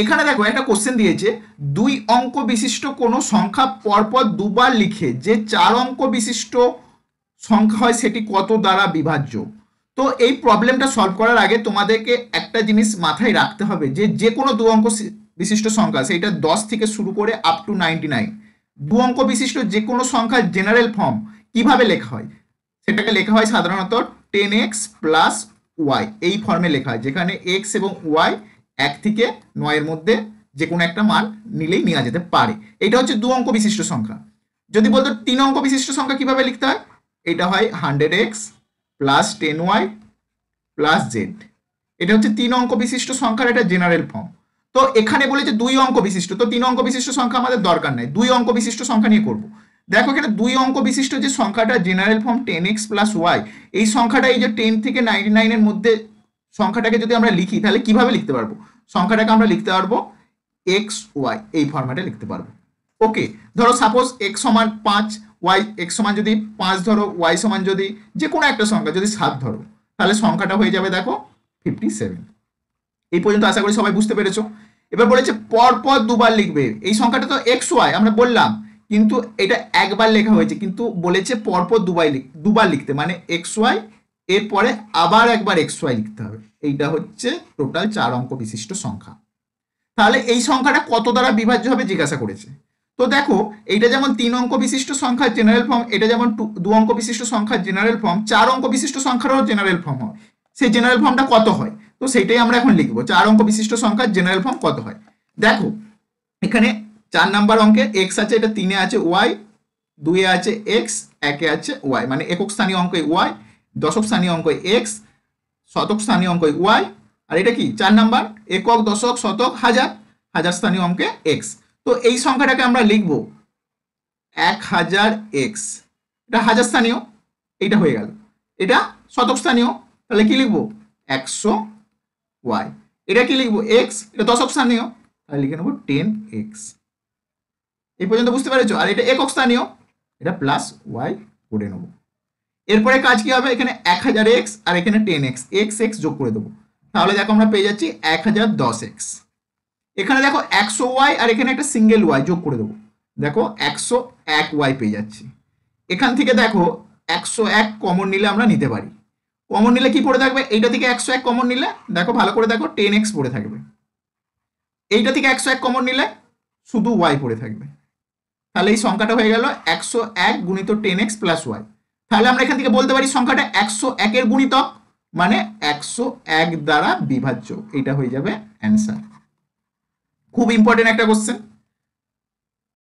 এখানে দেখো একটা কোশ্চেন দিয়েছে, 2 অঙ্ক বিশিষ্ট কোনো সংখ্যা পরপর দুবার লিখে যে 4 অঙ্ক বিশিষ্ট সংখ্যা হয় সেটি কত দ্বারা বিভাজ্য। তো এই প্রবলেমটা সলভ করার আগে তোমাদেরকে একটা জিনিস মাথায় রাখতে হবে, যে যে কোনো 2 অঙ্ক বিশিষ্ট সংখ্যা, সেইটা 10 থেকে শুরু করে আপ টু 99, 2 অঙ্ক বিশিষ্ট যে কোনো সংখ্যার জেনারেল ফর্ম কিভাবে লেখা হয়, সেটাকে লেখা হয় সাধারণত 10x প্লাস ওয়াই, এই ফর্মে লেখা হয়, যেখানে x এবং y 1 থেকে 9 এর মধ্যে যে কোনো একটা মান নিলেই নেওয়া যেতে পারে। এটা হচ্ছে 2 অঙ্ক বিশিষ্ট সংখ্যা। যদি বলতো 3 অঙ্ক বিশিষ্ট সংখ্যা কিভাবে লিখতে হয়, এটা হয় 100x plus 10y plus z। এটা হচ্ছে 3 অঙ্ক বিশিষ্ট সংখ্যার এটা জেনারেল ফর্ম। তো এখানে বলেছে 2 অঙ্ক বিশিষ্ট, তো 3 অঙ্ক বিশিষ্ট সংখ্যা আমাদের দরকার নাই, 2 অঙ্ক বিশিষ্ট সংখ্যা নিয়ে করব। দেখো এখানে 2 অঙ্ক বিশিষ্ট যে সংখ্যাটা general form 10x plus Y, এই সংখ্যাটা এই যে 10 থেকে 99 এর মধ্যে সংখ্যাটাকে যদি আমরা লিখি তাহলে কিভাবে লিখতে পারবো, সংখ্যাটাকে আমরা লিখতে পারবো এক্স ওয়াই, এই ফরম্যাটে লিখতে পারবো। ওকে, ধরো সাপোজ x সমান 5, ওয়াই x সমান যদি 5 ধরো, y সমান যদি যে কোনো একটা সংখ্যা যদি 7 ধরো, তাহলে সংখ্যাটা হয়ে যাবে দেখো 57। এই পর্যন্ত আশা করি সবাই বুঝতে পেরেছো। এবার বলেছে পরপর দুবার লিখবে, এই সংখ্যাটা তো এক্স ওয়াই আমরা বললাম, কিন্তু এটা একবার লেখা হয়েছে, কিন্তু বলেছে পরপর দুবার লিখতে, মানে এক্স ওয়াই এরপরে আবার একবার এক্স ওয়াই লিখতে হবে। এইটা হচ্ছে টোটাল 4 অঙ্ক বিশিষ্ট সংখ্যা। তাহলে এই সংখ্যাটা কত দ্বারা বিভাজ্য হবে জিজ্ঞাসা করেছে। তো দেখো এইটা যেমন 3 অঙ্ক বিশিষ্ট সংখ্যার জেনারেল ফর্ম, এটা যেমন 2 অঙ্ক বিশিষ্ট সংখ্যার জেনারেল ফর্ম, 4 অঙ্ক বিশিষ্ট সংখ্যারও জেনারেল ফর্ম হয়। সেই জেনারেল ফর্মটা কত হয়, তো সেটাই আমরা এখন লিখবো, 4 অঙ্ক বিশিষ্ট সংখ্যার জেনারেল ফর্ম কত হয়। দেখো এখানে 4 নাম্বার অঙ্কে x আছে, এটা 3 এ আছে y, 2 এ আছে x, 1 এ আছে y, মানে একক স্থানীয় অঙ্ক y, দশক স্থানীয় অঙ্ক x, শতক স্থানীয় অঙ্ক y, আর এটা কি 4 নাম্বার একক, দশক, শতক, হাজার, হাজার স্থানীয় অঙ্কে x। তো এই সংখ্যাটাকে আমরা লিখবো 1000x, এটা হাজার স্থানীয়, এইটা হয়ে গেল। এটা শতক স্থানীয়, তাহলে কি লিখবো 100y। এটা কি লিখবো x, এটা দশক স্থানীয়, তাহলে লিখে নেবো 10x। এই পর্যন্ত বুঝতে পেরেছো। আর এটা একক স্থানীয়, এটা প্লাস y করে নেবো। এরপরে কাজ কি হবে, এখানে 1000x আর এখানে 10x, x যোগ করে দেবো, তাহলে দেখো আমরা পেয়ে যাচ্ছি 1010x। এখানে দেখো 100y আর এখানে একটা সিঙ্গেল y যোগ করে দেবো, দেখো 101y পেয়ে যাচ্ছি। এখান থেকে দেখো 101 কমন নিলে আমরা নিতে পারি, কমন নিলে কি পড়ে থাকবে, এইটা থেকে 101 কমন নিলে দেখো ভালো করে দেখো 10x পড়ে থাকবে, এইটা থেকে 101 কমন নিলে শুধু y পড়ে থাকবে। তাহলে এই সংখ্যাটা হয়ে গেল 101 গুণিত 10x প্লাস y। তাহলে আমরা এখান থেকে বলতে পারি সংখ্যাটা 101 এর গুণিতক, মানে 101 দ্বারা বিভাজ্য, এটা হয়ে যাবে অ্যান্সার। খুব ইম্পর্টেন্ট একটা কোশ্চেন।